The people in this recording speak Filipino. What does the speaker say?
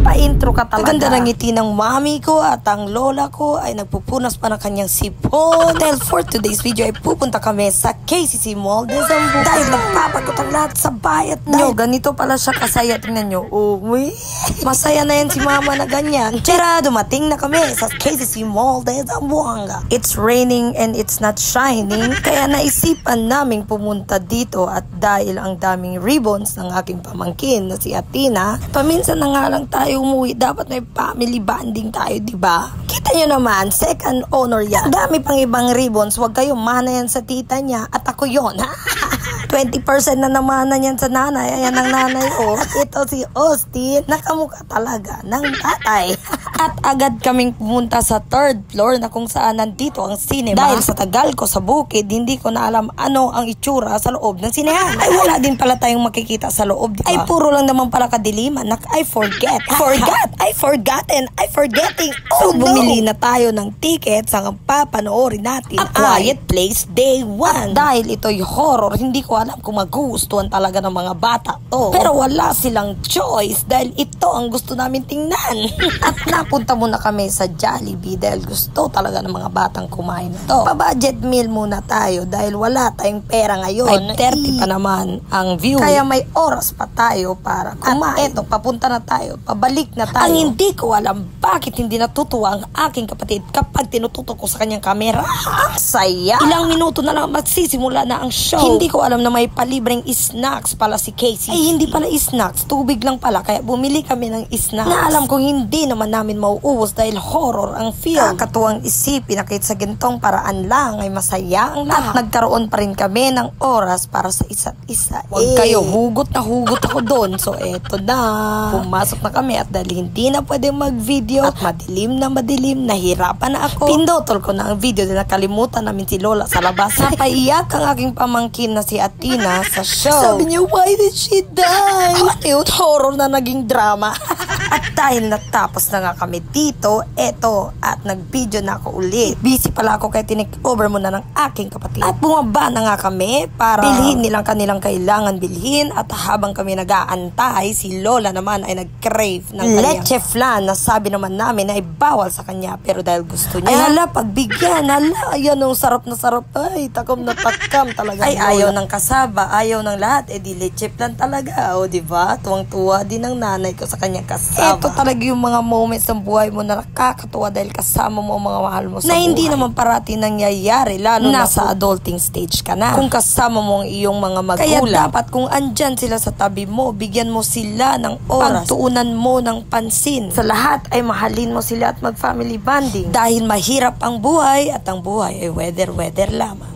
Pa-intro ka talaga. Ganda ng ngiti ng mami ko at ang lola ko ay nagpupunas pa ng kanyang sipon. Dahil for today's video ay pupunta kami sa KCC Mall de Zamboanga. Dahil nagpapagot ang lahat sa bayat nyo. Ganito pala siya kasaya. Tingnan nyo. Uy, masaya na yan si mama na ganyan. Tira, dumating na kami sa KCC Mall de Zamboanga. It's raining and it's not shining. Kaya naisipan naming pumunta dito at dahil ang daming ribbons ng aking pamangkin na si Athena, paminsan na nga lang tayo umuwi, dapat may family bonding tayo, diba? Kita nyo naman, second honor yan. Dami pang ibang ribbons, wag kayo mana yan sa tita niya at ako yon. 20% na naman na yan sa nanay. Ayan ang nanay ko. At ito si Austin, nakamukha talaga ng tatay. At agad kaming pumunta sa third floor na kung saan nandito ang cinema. Dahil sa tagal ko sa bukid, hindi ko na alam ano ang itsura sa loob ng sinehan. Ay wala din pala tayong makikita sa loob, diba? Ay puro lang naman pala kadiliman. I forget. I forgetting. So bumili na tayo ng tickets ang papanoorin natin A Quiet Place Day 1. At dahil ito'y horror, hindi ko alam kung magugustuhan talaga ng mga bata to. Pero wala silang choice dahil ito ang gusto namin tingnan. At napunta muna kami sa Jollibee dahil gusto talaga ng mga batang kumain to. Pa-budget meal muna tayo dahil wala tayong pera ngayon. 5:30 pa naman ang view. Kaya may oras pa tayo para kumain. At eto, papunta na tayo. Pabalik na tayo. Ang hindi ko alam bakit hindi natutuwa ang aking kapatid kapag tinututok ko sa kanyang kamera. Saya! Ilang minuto na lang magsisimula na ang show. Hindi ko alam na may palibreng snacks pala si Casey. Ay hindi pala snacks, tubig lang pala. Kaya bumili kami ng snacks. Na alam kong hindi naman namin mauubos dahil horror ang film. Kakatuwang isipin na kahit sa gintong paraan lang ay masaya ang lahat. At nagkaroon pa rin kami ng oras para sa isa't isa. Huwag kayo, hugot na hugot ako doon. So eto na. Pumasok na kami at dahil hindi na pwedeng mag-video at madilim, nahirapan na ako. Pindotol ko na ang video dahil nakalimutan namin si Lola sa labas. Napaiyak ang aking pamangkin na si Athena sa show. Sabi niya, why did she die? Horror na naging drama. At dahil natapos na nga kami dito, eto, at nag-video na ako ulit. Busy pala ako kaya tinake-over muna ng aking kapatid. At bumaba na nga kami para bilhin nilang kanilang kailangan bilhin. At habang kami nag-aantay, si Lola naman ay nag-crave ng leche flan na sabi naman namin ay bawal sa kanya. Pero dahil gusto niya, ay hala, pagbigyan, hala, yan ang sarap na sarap. Ay, takam na takam talaga. Ay, ayaw ng kasaba, ayaw ng lahat. Eh di leche flan talaga. O diba? Tuwang-tuwa din ang nanay ko sa kanyang kasaba. Ito talaga yung mga moments ng buhay mo na nakakatuwa dahil kasama mo ang mga mahal mo sa buhay. Na hindi naman parati nangyayari, lalo na sa adulting stage ka na. Kung kasama mo ang iyong mga magulang. Kaya dapat kung andyan sila sa tabi mo, bigyan mo sila ng oras. Pagtuunan mo ng pansin. Sa lahat ay mahalin mo sila at mag-family bonding. Dahil mahirap ang buhay at ang buhay ay weather lamang.